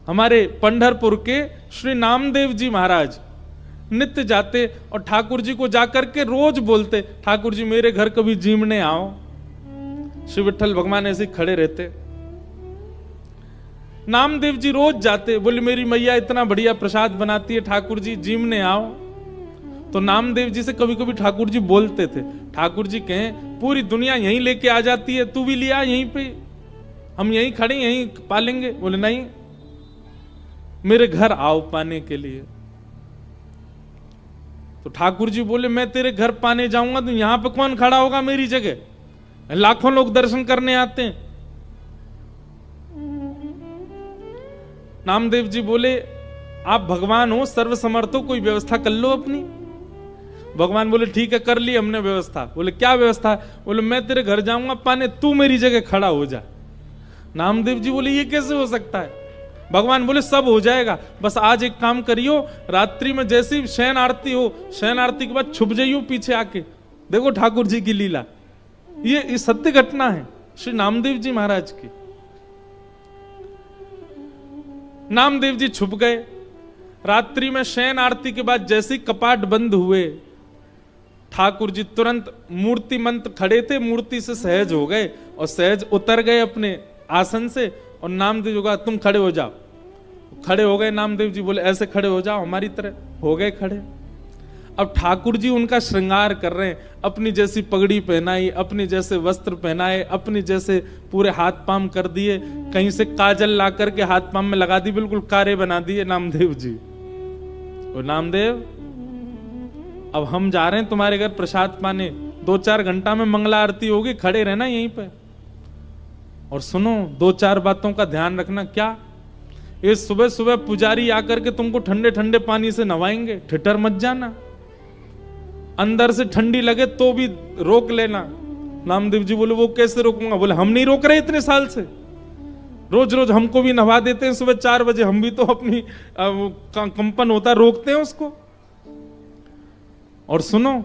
हमारे पंढरपुर के श्री नामदेव जी महाराज नित्य जाते और ठाकुर जी को जाकर के रोज बोलते, ठाकुर जी मेरे घर कभी जीमने आओ। श्री विठ्ठल भगवान ऐसे खड़े रहते। नामदेव जी रोज जाते, बोले मेरी मैया इतना बढ़िया प्रसाद बनाती है, ठाकुर जी जीमने आओ। तो नामदेव जी से कभी कभी ठाकुर जी बोलते थे, ठाकुर जी कहें पूरी दुनिया यहीं लेके आ जाती है, तू भी लिया यहीं पे, हम यहीं खड़े यहीं पालेंगे। बोले नहीं, मेरे घर आओ पाने के लिए। तो ठाकुर जी बोले मैं तेरे घर पाने जाऊंगा तो यहां पे कौन खड़ा होगा मेरी जगह, लाखों लोग दर्शन करने आते हैं। नामदेव जी बोले आप भगवान हो, सर्वसमर्थ हो, कोई व्यवस्था कर लो अपनी। भगवान बोले ठीक है कर ली हमने व्यवस्था। बोले क्या व्यवस्था है? बोले मैं तेरे घर जाऊंगा पाने, तू मेरी जगह खड़ा हो जा। नामदेव जी बोले ये कैसे हो सकता है? भगवान बोले सब हो जाएगा, बस आज एक काम करियो, रात्रि में जैसी शयन आरती हो, शयन आरती के बाद छुप जाइयो पीछे आके, देखो ठाकुर जी की लीला। ये सत्य घटना है श्री नामदेव जी महाराज की। नामदेव जी छुप गए। रात्रि में शयन आरती के बाद जैसे कपाट बंद हुए, ठाकुर जी तुरंत मूर्ति मंत्र खड़े थे, मूर्ति से सहज हो गए और सहज उतर गए अपने आसन से। और नामदेव जी कहा तुम खड़े हो जाओ। खड़े हो गए नामदेव जी, बोले ऐसे खड़े हो जाओ हमारी तरह। हो गए खड़े। अब ठाकुर जी उनका श्रृंगार कर रहे हैं, अपनी जैसी पगड़ी पहनाई, अपनी जैसे वस्त्र पहनाए, अपनी जैसे पूरे हाथ पाम कर दिए, कहीं से काजल ला करके हाथ पाम में लगा दी, बिल्कुल कारे बना दिए नामदेव जी। और नामदेव अब हम जा रहे हैं तुम्हारे घर प्रसाद पाने, 2-4 घंटा में मंगला आरती होगी, खड़े रहना यहीं पे। और सुनो 2-4 बातों का ध्यान रखना। क्या? ये सुबह सुबह पुजारी आकर के तुमको ठंडे ठंडे पानी से नवाएंगे, ठिठर मत जाना, अंदर से ठंडी लगे तो भी रोक लेना। नामदेव जी बोले वो कैसे रोकूंगा? बोले हम नहीं रोक रहे इतने साल से, रोज रोज हमको भी नवा देते हैं सुबह 4 बजे, हम भी तो अपनी कंपन होता रोकते हैं उसको। और सुनो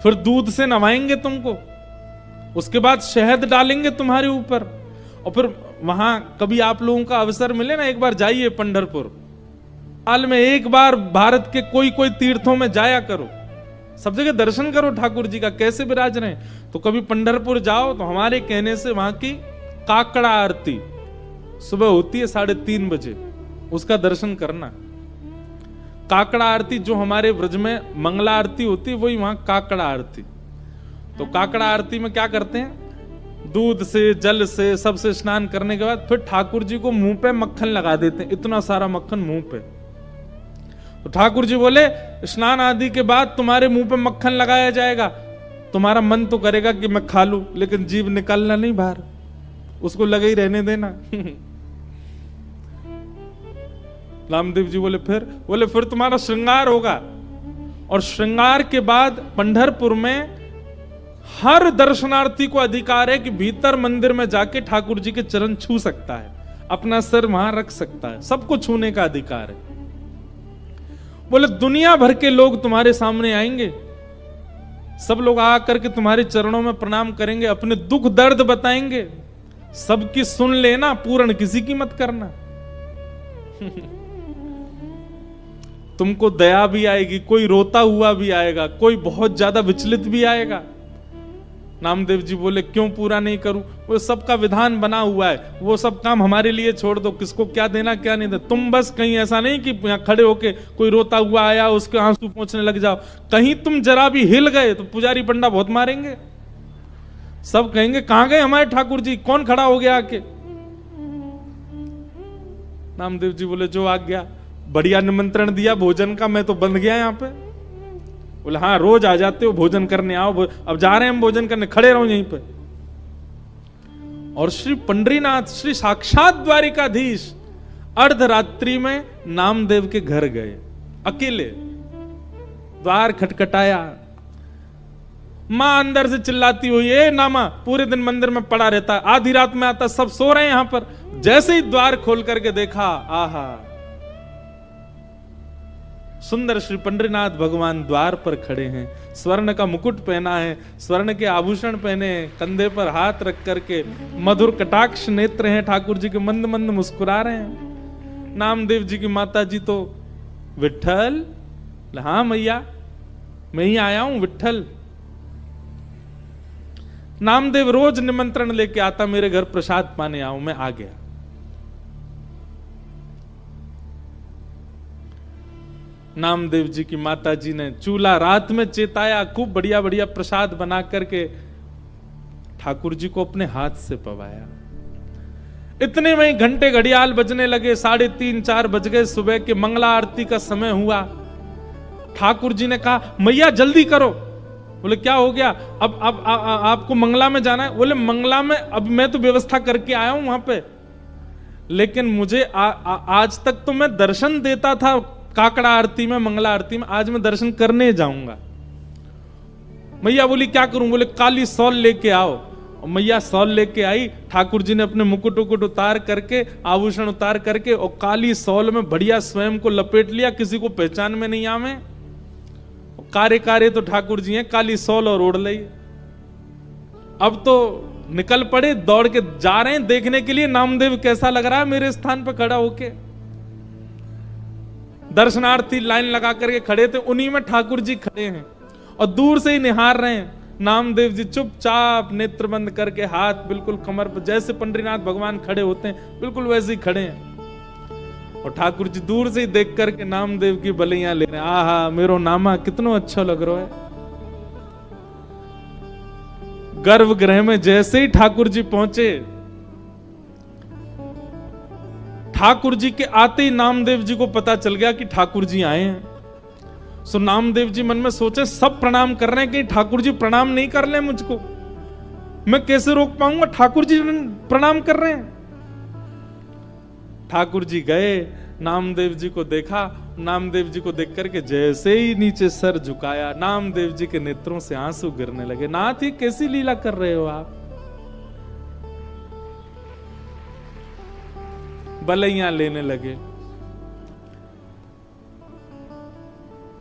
फिर दूध से नवाएंगे तुमको, उसके बाद शहद डालेंगे तुम्हारे ऊपर। और फिर वहां कभी आप लोगों का अवसर मिले ना, एक बार जाइए पंढरपुर, साल में एक बार भारत के कोई कोई तीर्थों में जाया करो, सब जगह दर्शन करो ठाकुर जी का कैसे विराज रहे। तो कभी पंढरपुर जाओ तो हमारे कहने से वहां की काकड़ा आरती सुबह होती है 3:30 बजे, उसका दर्शन करना। काकड़ा आरती जो हमारे ब्रज में मंगला आरती होती है, वही वहां काकड़ा आरती। तो काकड़ा आरती में क्या करते हैं, दूध से जल से सबसे स्नान करने के बाद फिर ठाकुर जी को मुंह पे मक्खन लगा देते हैं, इतना सारा मक्खन मुंह पे। तो ठाकुर जी बोले स्नान आदि के बाद तुम्हारे मुंह पे मक्खन लगाया जाएगा, तुम्हारा मन तो करेगा कि मैं खा लूं, लेकिन जीभ निकालना नहीं बाहर, उसको लगे ही रहने देना। रामदेव जी बोले फिर तुम्हारा श्रृंगार होगा। और श्रृंगार के बाद पंढरपुर में हर दर्शनार्थी को अधिकार है कि भीतर मंदिर में जाके ठाकुर जी के चरण छू सकता है, अपना सिर वहां रख सकता है, सबको छूने का अधिकार है। बोले दुनिया भर के लोग तुम्हारे सामने आएंगे, सब लोग आकर के तुम्हारे चरणों में प्रणाम करेंगे, अपने दुख दर्द बताएंगे, सबकी सुन लेना, पूर्ण किसी की मत करना। तुमको दया भी आएगी, कोई रोता हुआ भी आएगा, कोई बहुत ज्यादा विचलित भी आएगा। नामदेव जी बोले क्यों पूरा नहीं करूं? वो सबका विधान बना हुआ है, वो सब काम हमारे लिए छोड़ दो, किसको क्या देना क्या नहीं देना। तुम बस कहीं ऐसा नहीं कि यहाँ खड़े होके कोई रोता हुआ आया उसके आंसू पोंछने लग जाओ, कहीं तुम जरा भी हिल गए तो पुजारी पंडा बहुत मारेंगे, सब कहेंगे कहां गए हमारे ठाकुर जी, कौन खड़ा हो गया आके। नामदेव जी बोले जो आ गया, बढ़िया निमंत्रण दिया भोजन का, मैं तो बंध गया यहाँ पे। बोले हाँ रोज आ जाते हो भोजन करने, आओ अब जा रहे हैं हम भोजन करने, खड़े रहो यहीं पे। और श्री पंडरीनाथ श्री साक्षात द्वारिकाधीश अर्धरात्रि में नामदेव के घर गए, अकेले द्वार खटखटाया, मां अंदर से चिल्लाती हुई ए नामा, पूरे दिन मंदिर में पड़ा रहता, आधी रात में आता, सब सो रहे हैं यहां पर। जैसे ही द्वार खोल करके देखा, आहा सुंदर श्री पंडरीनाथ भगवान द्वार पर खड़े हैं, स्वर्ण का मुकुट पहना है, स्वर्ण के आभूषण पहने हैं, कंधे पर हाथ रख करके मधुर कटाक्ष नेत्र हैं ठाकुर जी के, मंद मंद मुस्कुरा रहे हैं। नामदेव जी की माता जी तो विट्ठल, हाँ मैया मैं ही आया हूं विट्ठल। नामदेव रोज निमंत्रण लेके आता, मेरे घर प्रसाद पाने आओ, मैं आ गया। नामदेव जी की माता जी ने चूल्हा रात में चेताया, खूब बढ़िया बढ़िया प्रसाद बना करके ठाकुर जी को अपने हाथ से पवाया। इतने में घंटे घड़ियाल बजने लगे, 3:30-4 बज गए, सुबह के मंगला आरती का समय हुआ। ठाकुर जी ने कहा मैया जल्दी करो। बोले क्या हो गया? अब आपको मंगला में जाना है? बोले मंगला में अब मैं तो व्यवस्था करके आया हूं वहां पे, लेकिन मुझे आज तक तो मैं दर्शन देता था काकड़ा आरती में, मंगला आरती में, आज मैं दर्शन करने जाऊंगा। मैया बोली क्या करूं? बोले काली सौल लेके आओ। और मैया सौल लेके आई। ठाकुर जी ने अपने मुकुट उकुट उतार करके, आभूषण उतार करके, और काली सौल में बढ़िया स्वयं को लपेट लिया, किसी को पहचान में नहीं आवे। कारे कारे तो ठाकुर जी हैं, काली सौल और ओढ़ ली। अब तो निकल पड़े, दौड़ के जा रहे हैं देखने के लिए नामदेव कैसा लग रहा है मेरे स्थान पर खड़ा होके। दर्शनार्थी लाइन लगा करके खड़े थे, उन्हीं में ठाकुर जी खड़े हैं और दूर से ही निहार रहे हैं। नामदेव जी चुपचाप नेत्र बंद करके, हाथ बिल्कुल कमर पर, जैसे पंडरीनाथ भगवान खड़े होते हैं बिल्कुल वैसे ही खड़े हैं। और ठाकुर जी दूर से ही देख करके नामदेव की बलियां ले रहे हैं। आहा मेरो नामा कितना अच्छा लग रहा है। गर्भगृह में जैसे ही ठाकुर जी पहुंचे, ठाकुर जी के आते ही नामदेव जी को पता चल गया कि ठाकुर जी आए हैं। सो नामदेव जी मन में सोचे सब प्रणाम कर रहे हैं, कि ठाकुर जी प्रणाम नहीं कर ले मुझको, मैं कैसे रोक पाऊंगा, ठाकुर जी प्रणाम कर रहे हैं। ठाकुर जी गए, नामदेव जी को देखा, नामदेव जी को देख करके जैसे ही नीचे सर झुकाया, नामदेव जी के नेत्रों से आंसू गिरने लगे। नाथ ये कैसी लीला कर रहे हो आप? बलैया लेने लगे।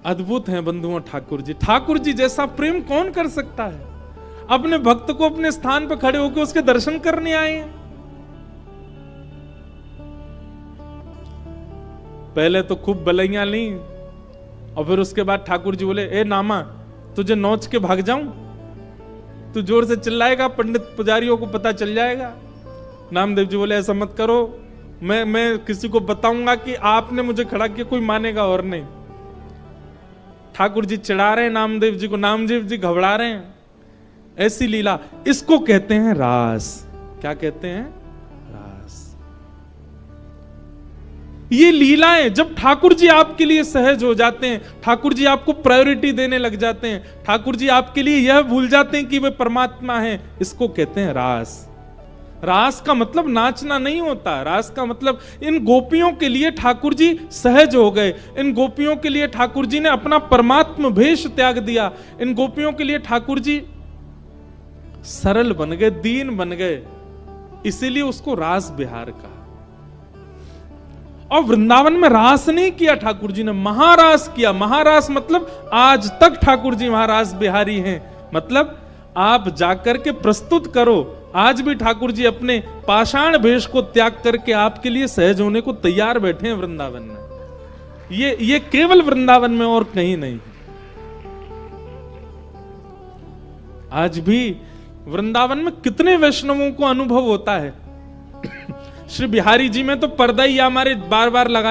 अद्भुत हैं बंधुओं ठाकुर जी। ठाकुर जी जैसा प्रेम कौन कर सकता है? अपने भक्त को अपने स्थान पर खड़े होकर उसके दर्शन करने आए हैं। पहले तो खूब बलैया ली, और फिर उसके बाद ठाकुर जी बोले ए नामा तुझे नोच के भाग जाऊं? तू जोर से चिल्लाएगा, पंडित पुजारियों को पता चल जाएगा। नामदेव जी बोले ऐसा मत करो, मैं किसी को बताऊंगा कि आपने मुझे खड़ा किया, कोई मानेगा और नहीं। ठाकुर जी चिढ़ा रहे हैं नामदेव जी को, नामदेव जी घबरा रहे हैं। ऐसी लीला, इसको कहते हैं रास। क्या कहते हैं? रास। ये लीलाएं जब ठाकुर जी आपके लिए सहज हो जाते हैं, ठाकुर जी आपको प्रायोरिटी देने लग जाते हैं, ठाकुर जी आपके लिए यह भूल जाते हैं कि वे परमात्मा हैं, इसको कहते हैं रास। रास का मतलब नाचना नहीं होता। रास का मतलब इन गोपियों के लिए ठाकुर जी सहज हो गए, इन गोपियों के लिए ठाकुर जी ने अपना परमात्म भेष त्याग दिया, इन गोपियों के लिए ठाकुर जी सरल बन गए, दीन बन गए, इसीलिए उसको रास बिहार कहा। और वृंदावन में रास नहीं किया ठाकुर जी ने, महारास किया। महारास मतलब आज तक ठाकुर जी महारास बिहारी हैं। मतलब आप जाकर के प्रस्तुत करो, आज भी ठाकुर जी अपने पाषाण भेष को त्याग करके आपके लिए सहज होने को तैयार बैठे हैं वृंदावन में। ये केवल वृंदावन में और कहीं नहीं। आज भी वृंदावन में कितने वैष्णवों को अनुभव होता है। श्री बिहारी जी में तो पर्दा ही हमारे बार बार लगाए